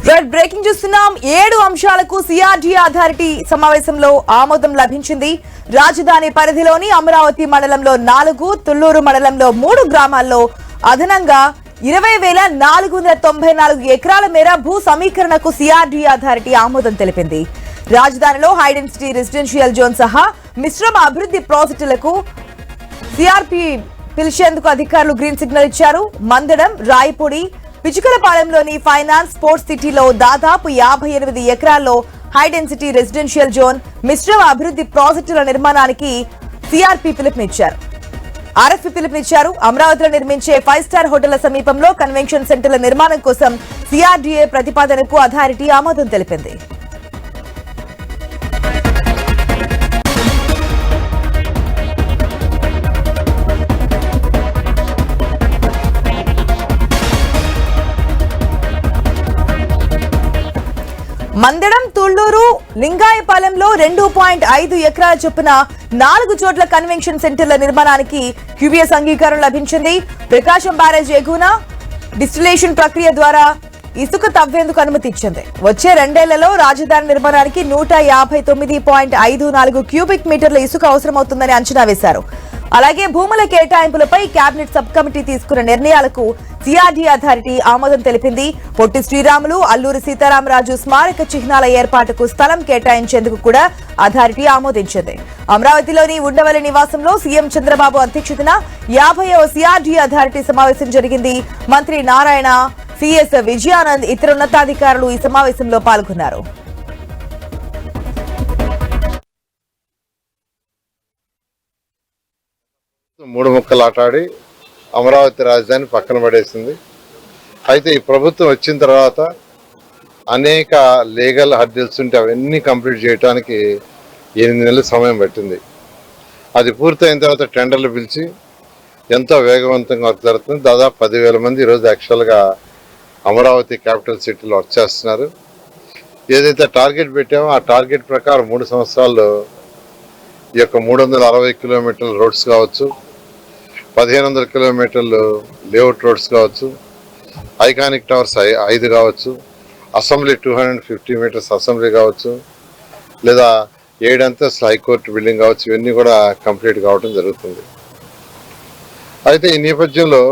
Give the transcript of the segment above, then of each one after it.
Red breaking చూస్తున్నాం. 7 అంశాలకు CRD authority సమావేశంలో ఆమోదం లభించింది. రాజధాని పరిధిలోని అమరావతి మండలంలో 4, తుళ్లూరు మండలంలో 3 గ్రామాల్లో అదనంగా 20,494 ఎకరాల మేర భూ సమీకరణకు సిఆర్డీ అథారిటీ ఆమోదం తెలిపింది. రాజధానిలో హైడెన్సిటీ రెసిడెన్షియల్ జోన్ సహా మిశ్రమ అభివృద్ధి ప్రాజెక్టులకు సిఆర్పీ పిలిచేందుకు అధికారులు గ్రీన్ సిగ్నల్ ఇచ్చారు. మందడం, రాయపూడి, పిచుకలపాలెంలోని ఫైనాన్స్ స్పోర్ట్స్ సిటీలో దాదాపు 58 ఎకరాల్లో హైడెన్సిటీ రెసిడెన్షియల్ జోన్ మిశ్రమ అభివృద్ధి ప్రాజెక్టుల నిర్మాణానికి సిఆర్పీ పిలుపునిచ్చారు. అమరావతిలో నిర్మించే 5 స్టార్ హోటళ్ల సమీపంలో కన్వెన్షన్ సెంటర్ల నిర్మాణం కోసం సిఆర్డీఏ ప్రతిపాదనకు అథారిటీ ఆమోదం తెలిపింది. మందడం, తుళ్లూరు, లింగాయపాలెంలో 2.5 ఎకరాల చొప్పున 4 చోట్ల కన్వెన్షన్ సెంటర్ల నిర్మాణానికి క్యూబీఎస్ అంగీకారం లభించింది. ప్రకాశం బ్యారేజ్ ఎగువన డిస్టిలేషన్ ప్రక్రియ ద్వారా ఇసుక తవ్వేందుకు అనుమతి ఇచ్చింది. వచ్చే 2 ఏళ్లలో రాజధాని నిర్మాణానికి 159.54 క్యూబిక్ మీటర్ల ఇసుక అవసరమవుతుందని అంచనా వేశారు. అలాగే భూముల కేటాయింపులపై కేబినెట్ సబ్ కమిటీ తీసుకున్న నిర్ణయాలకు సిఆర్డీ అథారిటీ ఆమోదం తెలిపింది. పొట్టి శ్రీరాములు, అల్లూరి సీతారామరాజు స్మారక చిహ్నాల ఏర్పాటుకు స్థలం కేటాయించేందుకు కూడా అథారిటీ ఆమోదించింది. అమరావతిలోని ఉండవల్లి నివాసంలో సీఎం చంద్రబాబు అధ్యక్షతన 50వ సిఆర్డీ అథారిటీ సమావేశం జరిగింది. మంత్రి నారాయణ, సిఎస్ విజయానంద్, ఇతర ఉన్నతాధికారులు ఈ సమావేశంలో పాల్గొన్నారు. మూడు ముక్కలు ఆటాడి అమరావతి రాజధాని పక్కన పడేసింది. అయితే ఈ ప్రభుత్వం వచ్చిన తర్వాత అనేక లీగల్ హర్డిల్స్ ఉంటే అవన్నీ కంప్లీట్ చేయడానికి 8 నెలల సమయం పట్టింది. అది పూర్తయిన తర్వాత టెండర్లు పిలిచి ఎంతో వేగవంతంగా వర్క్ జరుగుతుంది. దాదాపు 10,000 మంది ఈరోజు యాక్చువల్గా అమరావతి క్యాపిటల్ సిటీలో వర్క్ చేస్తున్నారు. ఏదైతే టార్గెట్ పెట్టామో ఆ టార్గెట్ ప్రకారం 3 సంవత్సరాల్లో ఈ యొక్క 360 కిలోమీటర్ల రోడ్స్ కావచ్చు, 1500 కిలోమీటర్లు లేఅవుట్ రోడ్స్ కావచ్చు, ఐకానిక్ టవర్స్ 5 కావచ్చు, అసెంబ్లీ 250 మీటర్స్ అసెంబ్లీ కావచ్చు, లేదా 7 అంతస్తుల హైకోర్టు బిల్డింగ్ కావచ్చు, ఇవన్నీ కూడా కంప్లీట్ కావడం జరుగుతుంది. అయితే ఈ నేపథ్యంలో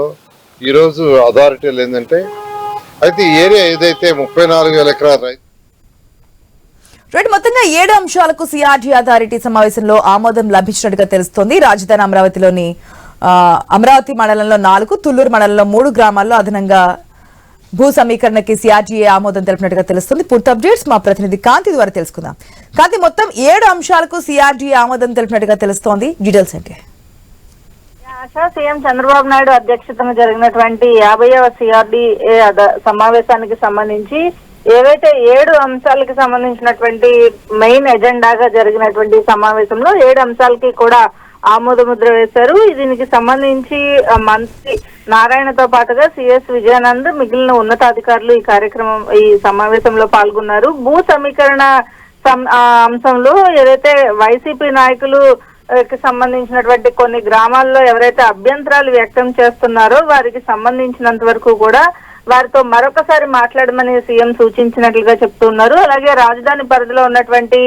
ఈరోజు అథారిటీలు ఏంటంటే, అయితే ఈ ఏరియా ఏదైతే 34,000 ఎకరాల మొత్తంగా 7 అంశాలకు సిఆర్డీ అథారిటీ సమావేశంలో ఆమోదం లభించినట్టుగా తెలుస్తోంది. రాజధాని అమరావతిలోని అమరావతి మండలంలో 4, తుళ్లూరు మండలంలో 3 గ్రామాల్లో అదనంగా భూ సమీకరణకి సిఆర్డీఏ ఆమోదం తెలిపినట్టుగా తెలుస్తుంది. పూర్తి అప్డేట్స్ మా ప్రతినిధి కాంతి ద్వారా తెలుసుకుందాం. కాంతి, మొత్తం 7 అంశాలకు సిఆర్డీఏ ఆమోదం తెలిపినట్టుగా తెలుస్తోంది. డీటెయిల్స్ ఏంటి? సీఎం చంద్రబాబు నాయుడు అధ్యక్షతన జరిగినటువంటి 50వ సిఆర్డీఏ సమావేశానికి సంబంధించి ఏవైతే 7 అంశాలకి సంబంధించినటువంటి మెయిన్ ఎజెండాగా జరిగినటువంటి సమావేశంలో 7 అంశాలకి కూడా ఆమోద ముద్ర వేశారు. దీనికి సంబంధించి మంత్రి నారాయణతో పాటుగా సిఎస్ విజయానంద్, మిగిలిన ఉన్నతాధికారులు ఈ సమావేశంలో పాల్గొన్నారు. భూ సమీకరణ అంశంలో ఏదైతే వైసీపీ నాయకులు సంబంధించినటువంటి కొన్ని గ్రామాల్లో ఎవరైతే అభ్యంతరాలు వ్యక్తం చేస్తున్నారో వారికి సంబంధించినంత వరకు కూడా వారితో మరొకసారి మాట్లాడమని సీఎం సూచించినట్లుగా చెప్తున్నారు. అలాగే రాజధాని పరిధిలో ఉన్నటువంటి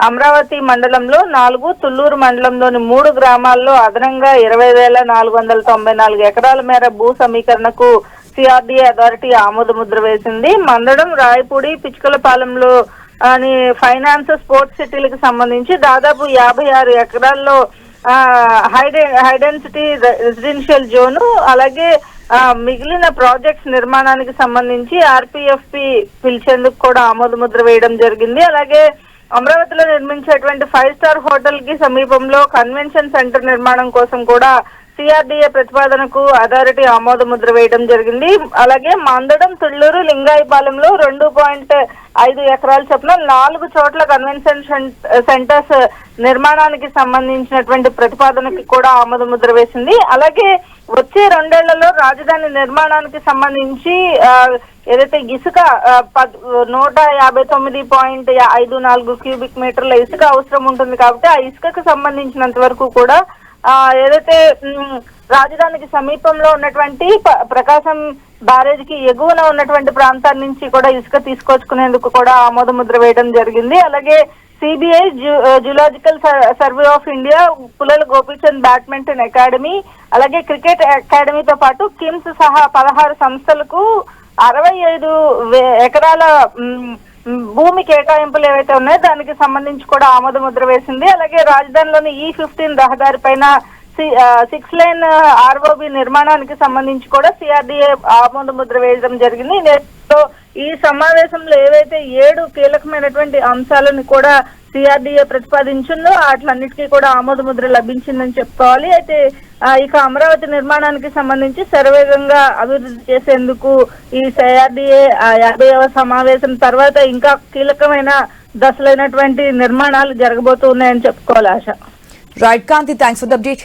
అమరావతి మండలంలో 4, తుళ్లూరు మండలంలోని 3 గ్రామాల్లో అదనంగా 20,494 ఎకరాల మేర భూ సమీకరణకు సిఆర్డీఏ అథారిటీ ఆమోద ముద్ర వేసింది. మందడం, రాయపూడి, పిచుకలపాలెంలో ఫైనాన్స్ స్పోర్ట్స్ సిటీలకు సంబంధించి దాదాపు 56 ఎకరాల్లో హైడెన్సిటీ రెసిడెన్షియల్ జోను, అలాగే మిగిలిన ప్రాజెక్ట్స్ నిర్మాణానికి సంబంధించి ఆర్పీఎఫ్పి పిలిచేందుకు కూడా ఆమోద ముద్ర వేయడం జరిగింది. అలాగే అమరావతిలో నిర్మించేటువంటి 5 స్టార్ హోటల్ కి సమీపంలో కన్వెన్షన్ సెంటర్ నిర్మాణం కోసం కూడా సిఆర్డీఏ ప్రతిపాదనకు అథారిటీ ఆమోద ముద్ర వేయడం జరిగింది. అలాగే మందడం, తుళ్లూరు, లింగాయపాలెంలో 2.5 ఎకరాల చొప్పున 4 చోట్ల కన్వెన్షన్ సెంటర్స్ నిర్మాణానికి సంబంధించినటువంటి ప్రతిపాదనకి కూడా ఆమోద ముద్ర వేసింది. అలాగే వచ్చే 2 ఏళ్లలో రాజధాని నిర్మాణానికి సంబంధించి ఏదైతే ఇసుక 159.54 క్యూబిక్ మీటర్ల ఇసుక అవసరం ఉంటుంది కాబట్టి ఆ ఇసుకకు సంబంధించినంత వరకు కూడా ఏదైతే రాజధానికి సమీపంలో ఉన్నటువంటి ప్రకాశం బ్యారేజ్ కి ఎగువన ఉన్నటువంటి ప్రాంతాల నుంచి కూడా ఇసుక తీసుకొచ్చుకునేందుకు కూడా ఆమోద ముద్ర వేయడం జరిగింది. అలాగే CBI, zoological survey of India, Pullela Gopichand badminton academy, అలాగే క్రికెట్ అకాడమీతో పాటు కిమ్స్ సహా 16 సంస్థలకు 65 ఎకరాల భూమి కేటాయింపులు ఏవైతే ఉన్నాయో దానికి సంబంధించి కూడా ఆమోద ముద్ర వేసింది. అలాగే రాజధానిలోని E15 రహదారి పైన 6 లేన్ ROB నిర్మాణానికి సంబంధించి కూడా CRDA ఆమోద ముద్ర వేయడం జరిగింది. ఈ సమావేశంలో ఏవైతే 7 కీలకమైనటువంటి అంశాలను కూడా CRDA ప్రతిపాదించిందో వాటిలన్నిటికీ కూడా ఆమోద ముద్ర లభించిందని చెప్పుకోవాలి. అయితే ఇక అమరావతి నిర్మాణానికి సంబంధించి శరవేగంగా అభివృద్ధి చేసేందుకు ఈ CRDA 50వ సమావేశం తర్వాత ఇంకా కీలకమైన దశలైనటువంటి నిర్మాణాలు జరగబోతున్నాయని చెప్పుకోవాలి. ఆశ. Right Kanti, thanks for the update.